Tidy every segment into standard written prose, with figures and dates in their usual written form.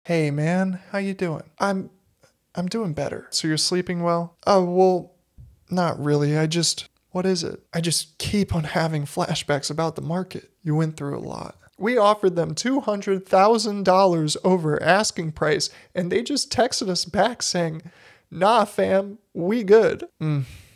Hey man, how you doing? I'm doing better. So you're sleeping well? Oh, well, not really. What is it? I just keep on having flashbacks about the market. You went through a lot. We offered them $200,000 over asking price, and they just texted us back saying, nah, fam, we good.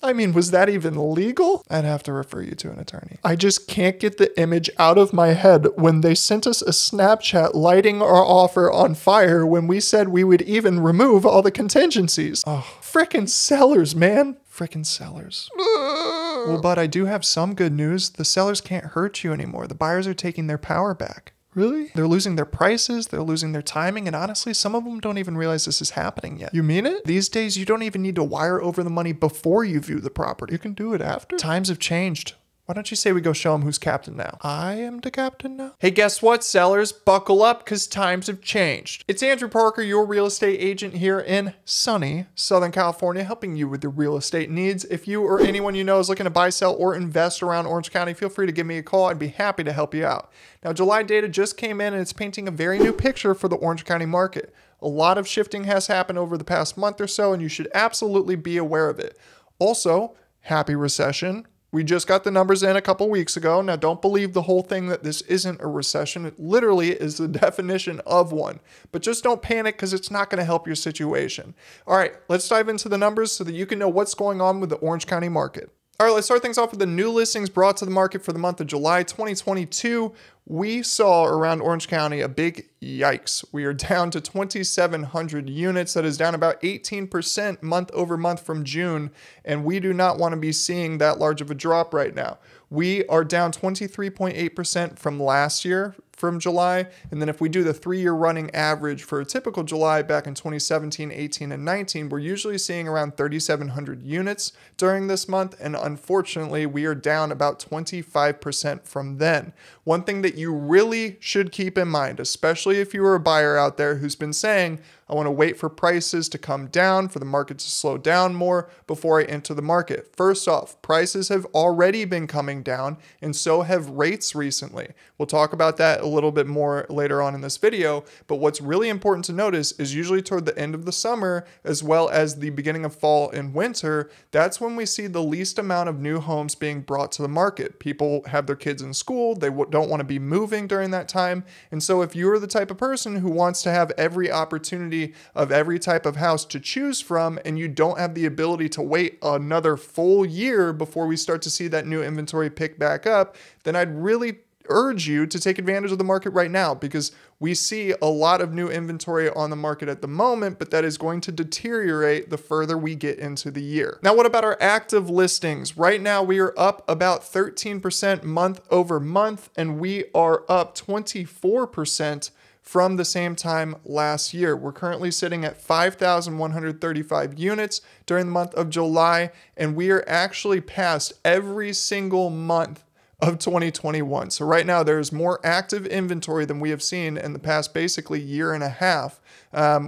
I mean, was that even legal? I'd have to refer you to an attorney. I just can't get the image out of my head when they sent us a Snapchat lighting our offer on fire when we said we would even remove all the contingencies. Oh, frickin' sellers, man. Frickin' sellers. Well, but I do have some good news. The sellers can't hurt you anymore. The buyers are taking their power back. Really? They're losing their prices, they're losing their timing, and honestly, some of them don't even realize this is happening yet. You mean it? These days, you don't even need to wire over the money before you view the property. You can do it after. Times have changed. Why don't you say we go show them who's captain now? I am the captain now? Hey, guess what, sellers? Buckle up, because times have changed. It's Andrew Parker, your real estate agent here in sunny Southern California, helping you with your real estate needs. If you or anyone you know is looking to buy, sell, or invest around Orange County, feel free to give me a call. I'd be happy to help you out. Now, July data just came in, and it's painting a very new picture for the Orange County market. A lot of shifting has happened over the past month or so, and you should absolutely be aware of it. Also, happy recession. We just got the numbers in a couple weeks ago. Now, don't believe the whole thing that this isn't a recession. It literally is the definition of one. But just don't panic because it's not going to help your situation. All right, let's dive into the numbers so that you can know what's going on with the Orange County market. All right, let's start things off with the new listings brought to the market for the month of July 2022. We saw around Orange County a big yikes. We are down to 2,700 units. That is down about 18% month over month from June. And we do not want to be seeing that large of a drop right now. We are down 23.8% from last year from July. And then if we do the 3-year running average for a typical July back in 2017, 18, and 19, we're usually seeing around 3,700 units during this month. And unfortunately, we are down about 25% from then. One thing that you really should keep in mind, especially if you are a buyer out there who's been saying, I want to wait for prices to come down, for the market to slow down more before I enter the market. First off, prices have already been coming down, and so have rates recently. We'll talk about that a little bit more later on in this video, but what's really important to notice is usually toward the end of the summer, as well as the beginning of fall and winter, that's when we see the least amount of new homes being brought to the market. People have their kids in school, they don't want to be moving during that time, and so if you're the type of person who wants to have every opportunity of every type of house to choose from, and you don't have the ability to wait another full year before we start to see that new inventory pick back up, then I'd really urge you to take advantage of the market right now, because we see a lot of new inventory on the market at the moment, but that is going to deteriorate the further we get into the year. Now, what about our active listings? Right now, we are up about 13% month over month, and we are up 24% from the same time last year. We're currently sitting at 5,135 units during the month of July, and we are actually past every single month of 2021. So right now there's more active inventory than we have seen in the past basically year and a half.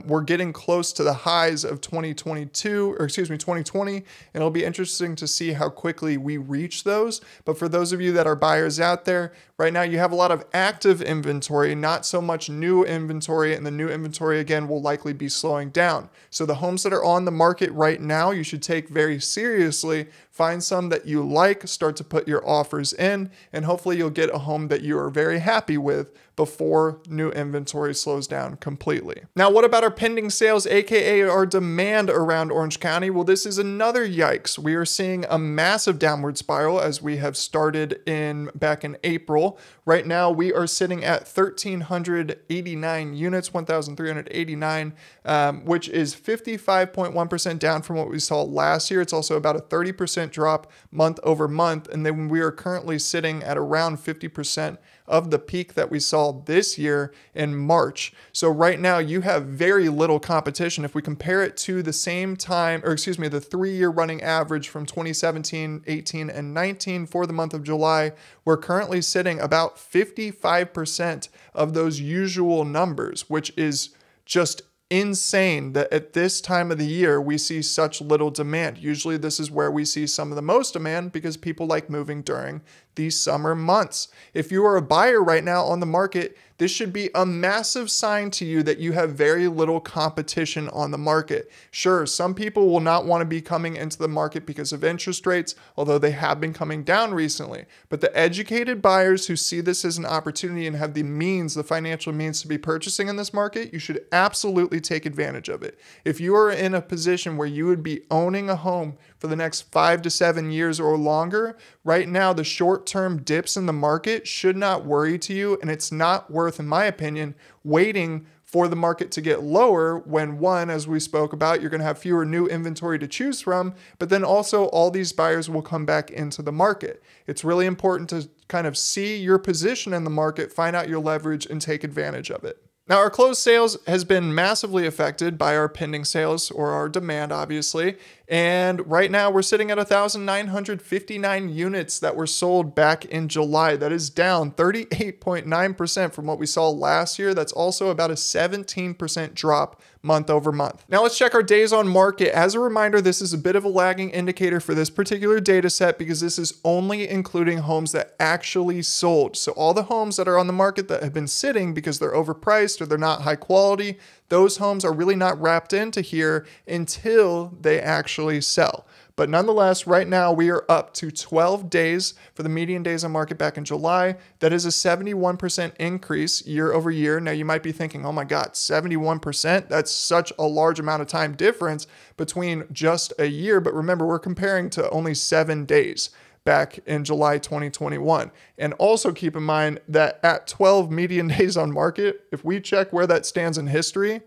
We're getting close to the highs of 2020, and it'll be interesting to see how quickly we reach those. But for those of you that are buyers out there, right now you have a lot of active inventory, not so much new inventory, and the new inventory again will likely be slowing down. So the homes that are on the market right now, you should take very seriously. Find some that you like, start to put your offers in, and hopefully you'll get a home that you are very happy with before new inventory slows down completely. Now, what about our pending sales, aka our demand around Orange County? Well, this is another yikes. We are seeing a massive downward spiral as we have started back in April. Right now, we are sitting at 1,389 units, 1,389, which is 55.1% down from what we saw last year. It's also about a 30% drop month over month. And then we are currently sitting at around 50% of the peak that we saw this year in March. So right now you have very little competition. If we compare it to the same time, the 3-year running average from 2017, 18, and 19 for the month of July, we're currently sitting about 55% of those usual numbers, which is just insane that at this time of the year we see such little demand. Usually this is where we see some of the most demand because people like moving during these summer months. If you are a buyer right now on the market, this should be a massive sign to you that you have very little competition on the market. Sure, some people will not want to be coming into the market because of interest rates, although they have been coming down recently. But the educated buyers who see this as an opportunity and have the means, the financial means to be purchasing in this market, you should absolutely take advantage of it. If you are in a position where you would be owning a home for the next 5 to 7 years or longer, right now the short-term dips in the market should not worry to you, and it's not worth, in my opinion, waiting for the market to get lower when, one, as we spoke about, you're going to have fewer new inventory to choose from, but then also all these buyers will come back into the market. It's really important to kind of see your position in the market, find out your leverage, and take advantage of it. Now, our closed sales has been massively affected by our pending sales, or our demand, obviously. And right now we're sitting at 1,959 units that were sold back in July. That is down 38.9% from what we saw last year. That's also about a 17% drop month over month. Now let's check our days on market. As a reminder, this is a bit of a lagging indicator for this particular data set because this is only including homes that actually sold. So all the homes that are on the market that have been sitting because they're overpriced or they're not high quality, those homes are really not wrapped into here until they actually sell. But nonetheless, right now we are up to 12 days for the median days on market back in July. That is a 71% increase year over year. Now you might be thinking, oh my God, 71%? That's such a large amount of time difference between just a year. But remember, we're comparing to only 7 days back in July 2021. And also keep in mind that at 12 median days on market, if we check where that stands in history,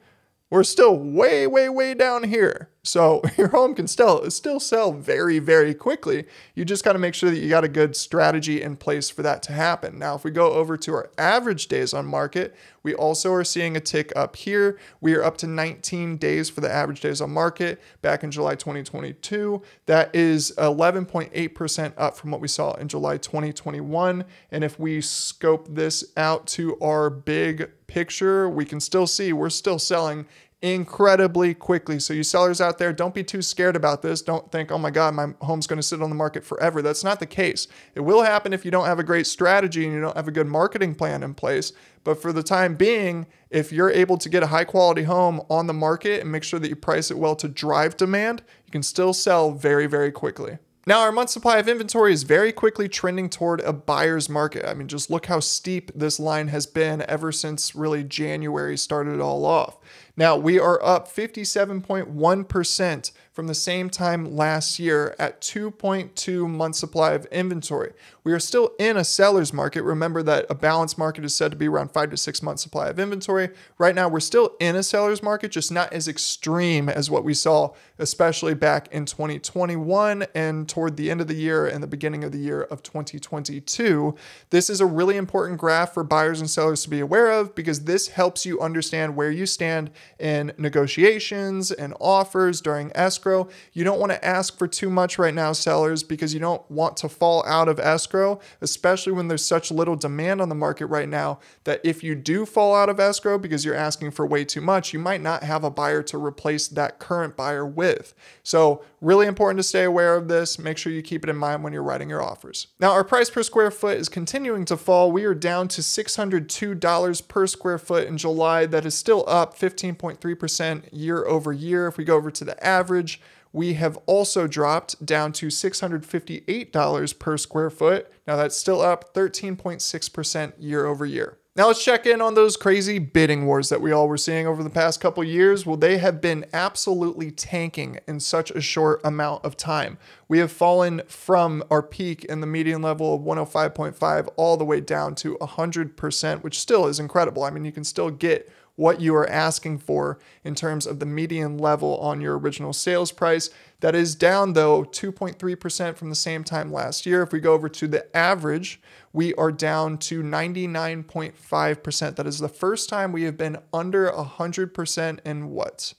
we're still way, way, way down here. So your home can still sell very, very quickly. You just got to make sure that you got a good strategy in place for that to happen. Now, if we go over to our average days on market, we also are seeing a tick up here. We are up to 19 days for the average days on market back in July 2022. That is 11.8% up from what we saw in July 2021. And if we scope this out to our big picture, we can still see we're still selling incredibly quickly. So you sellers out there, don't be too scared about this. Don't think, oh my God, my home's going to sit on the market forever. That's not the case. It will happen if you don't have a great strategy and you don't have a good marketing plan in place. But for the time being, if you're able to get a high quality home on the market and make sure that you price it well to drive demand, you can still sell very, very quickly. Now, our month supply of inventory is very quickly trending toward a buyer's market. I mean, just look how steep this line has been ever since really January started it all off. Now, we are up 57.1% from the same time last year at 2.2 month supply of inventory. We are still in a seller's market. Remember that a balanced market is said to be around 5 to 6 months supply of inventory. Right now, we're still in a seller's market, just not as extreme as what we saw, especially back in 2021 and toward the end of the year and the beginning of the year of 2022. This is a really important graph for buyers and sellers to be aware of because this helps you understand where you stand in negotiations and offers during escrow. You don't want to ask for too much right now, sellers, because you don't want to fall out of escrow, especially when there's such little demand on the market right now that if you do fall out of escrow because you're asking for way too much, you might not have a buyer to replace that current buyer with. So really important to stay aware of this. Make sure you keep it in mind when you're writing your offers. Now, our price per square foot is continuing to fall. We are down to $602 per square foot in July. That is still up 15.3% year over year. If we go over to the average, we have also dropped down to $658 per square foot. Now that's still up 13.6% year over year. Now let's check in on those crazy bidding wars that we all were seeing over the past couple years. Well, they have been absolutely tanking in such a short amount of time. We have fallen from our peak in the median level of 105.5 all the way down to 100%, which still is incredible. I mean, you can still get what you are asking for in terms of the median level on your original sales price. That is down, though, 2.3% from the same time last year. If we go over to the average, we are down to 99.5%. That is the first time we have been under 100% in what?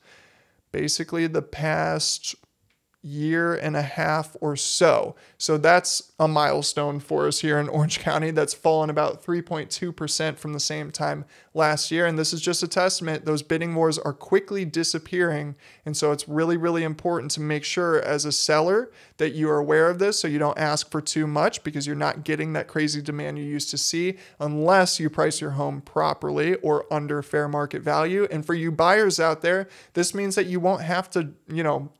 Basically the past year and a half or so. So that's a milestone for us here in Orange County. That's fallen about 3.2% from the same time last year. And this is just a testament. Those bidding wars are quickly disappearing. And so it's really, really important to make sure as a seller that you are aware of this so you don't ask for too much, because you're not getting that crazy demand you used to see unless you price your home properly or under fair market value. And for you buyers out there, this means that you won't have to,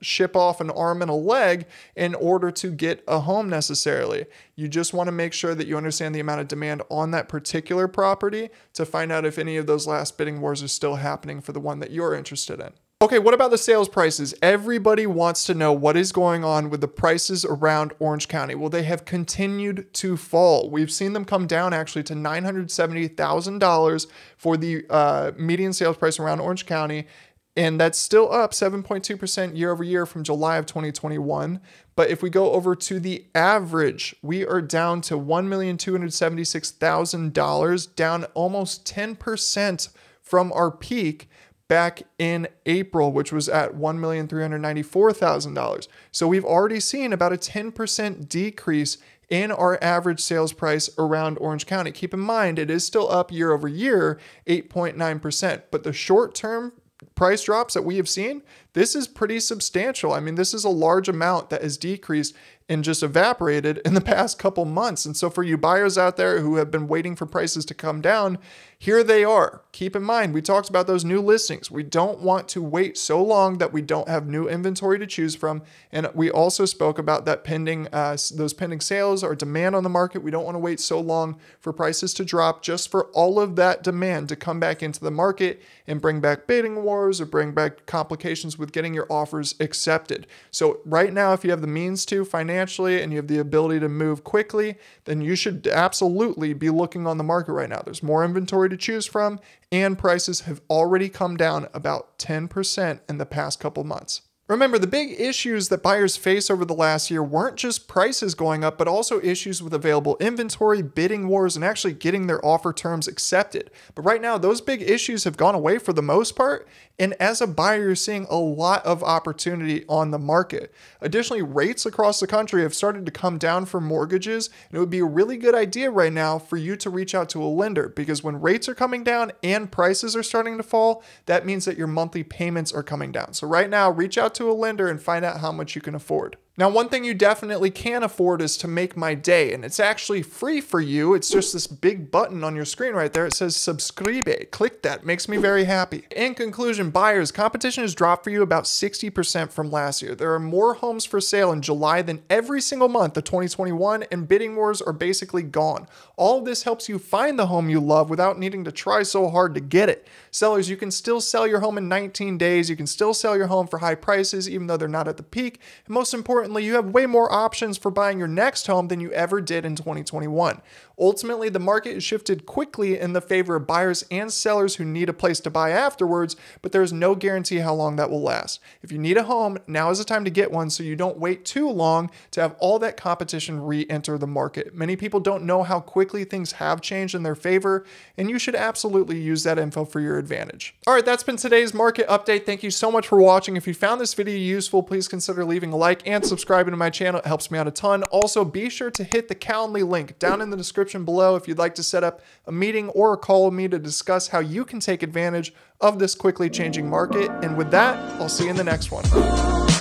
ship off an arm and a leg in order to get a home necessarily. You just want to make sure that you understand the amount of demand on that particular property to find out if any of those last bidding wars are still happening for the one that you're interested in. Okay, what about the sales prices? Everybody wants to know what is going on with the prices around Orange County. Well, they have continued to fall. We've seen them come down actually to $970,000 for the median sales price around Orange County. And that's still up 7.2% year over year from July of 2021. But if we go over to the average, we are down to $1,276,000, down almost 10% from our peak back in April, which was at $1,394,000. So we've already seen about a 10% decrease in our average sales price around Orange County. Keep in mind, it is still up year over year, 8.9%, but the short-term price drops that we have seen, this is pretty substantial. I mean, this is a large amount that has decreased and just evaporated in the past couple months. And so for you buyers out there who have been waiting for prices to come down, here they are. Keep in mind, we talked about those new listings. We don't want to wait so long that we don't have new inventory to choose from. And we also spoke about that those pending sales or demand on the market. We don't want to wait so long for prices to drop just for all of that demand to come back into the market and bring back bidding wars or bring back complications with getting your offers accepted. So right now, if you have the means to financially and you have the ability to move quickly, then you should absolutely be looking on the market right now. There's more inventory to choose from, and prices have already come down about 10% in the past couple months. Remember, the big issues that buyers face over the last year weren't just prices going up, but also issues with available inventory, bidding wars, and actually getting their offer terms accepted. But right now, those big issues have gone away for the most part. And as a buyer, you're seeing a lot of opportunity on the market. Additionally, rates across the country have started to come down for mortgages. And it would be a really good idea right now for you to reach out to a lender, because when rates are coming down and prices are starting to fall, that means that your monthly payments are coming down. So right now, reach out to a lender and find out how much you can afford. Now, one thing you definitely can afford is to make my day, and it's actually free for you. It's just this big button on your screen right there. It says subscribe. Click that. Makes me very happy. In conclusion, buyers, competition has dropped for you about 60% from last year. There are more homes for sale in July than every single month of 2021, and bidding wars are basically gone. All of this helps you find the home you love without needing to try so hard to get it. Sellers, you can still sell your home in 19 days. You can still sell your home for high prices, even though they're not at the peak. And most importantly, you have way more options for buying your next home than you ever did in 2021. Ultimately, the market has shifted quickly in the favor of buyers and sellers who need a place to buy afterwards, but there's no guarantee how long that will last. If you need a home, now is the time to get one so you don't wait too long to have all that competition re-enter the market. Many people don't know how quickly things have changed in their favor, and you should absolutely use that info for your advantage. All right, that's been today's market update. Thank you so much for watching. If you found this video useful, please consider leaving a like and subscribing to my channel. It helps me out a ton. Also, be sure to hit the Calendly link down in the description below if you'd like to set up a meeting or a call with me to discuss how you can take advantage of this quickly changing market. And with that, I'll see you in the next one.